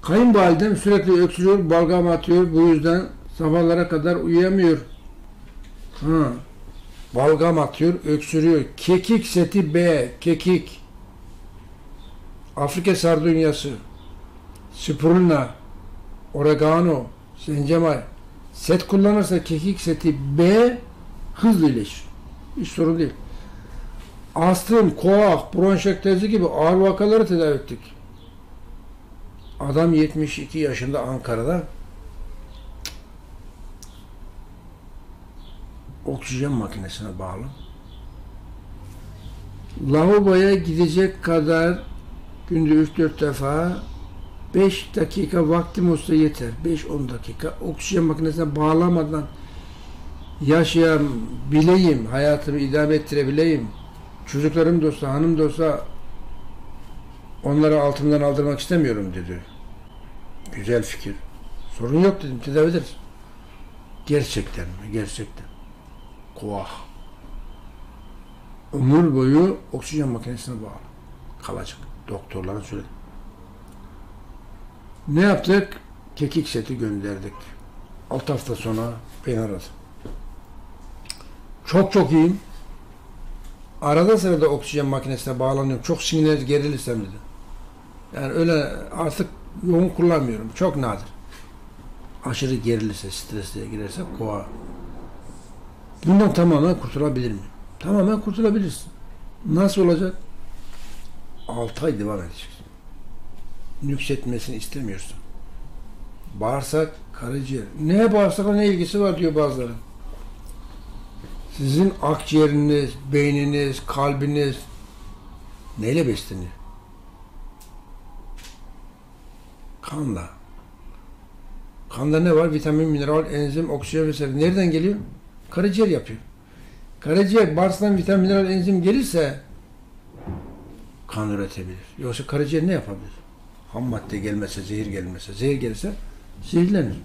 Kayınvalidem sürekli öksürüyor, balgam atıyor. Bu yüzden sabahlara kadar uyuyamıyor. Ha. Balgam atıyor, öksürüyor. Kekik seti B, kekik. Afrika sardunyası, spirulina, oregano, zencefil. Set kullanırsa kekik seti B hızlı iyileşir. Hiç sorun değil. Astım, koah, bronşektazi gibi ağır vakaları tedavi ettik. Adam 72 yaşında Ankara'da oksijen makinesine bağlı. Lavaboya gidecek kadar günde 3-4 defa 5 dakika vaktim olsa yeter. 5-10 dakika oksijen makinesine bağlamadan yaşayabileyim, hayatımı idame ettirebileyim. Çocuklarım da olsa, hanım da olsa onları altından aldırmak istemiyorum dedi. Güzel fikir. Sorun yok dedim, tedavi ederiz. Gerçekten mi? Gerçekten. Koah. Ömür boyu oksijen makinesine bağlı kalacak. Doktorların söyledi. Ne yaptık? Kekik seti gönderdik. 6 hafta sonra beni aradı. Çok iyiyim. Arada sırada oksijen makinesine bağlanıyorum. Çok sinirler gerilirsem dedi. Yani öyle artık yoğun kullanmıyorum. Çok nadir. Aşırı gerilirse, stresliye girerse koa. Bundan tamamen kurtulabilir miyim? Tamamen kurtulabilirsin. Nasıl olacak? 6 ay devam edeceksin. Nüksetmesini istemiyorsun. Bağırsak, karaciğer. Ne bağırsakla ne ilgisi var diyor bazıları. Sizin akciğeriniz, beyniniz, kalbiniz neyle besleniyor? Kanla. Kanda ne var? Vitamin, mineral, enzim, oksijen vesaire. Nereden geliyor? Karaciğer yapıyor. Karaciğer bağırsaktan vitamin, mineral, enzim gelirse kan üretebilir. Yoksa karaciğer ne yapabilir? Ham madde gelmezse, zehir gelmezse, zehir gelirse zehirlenir.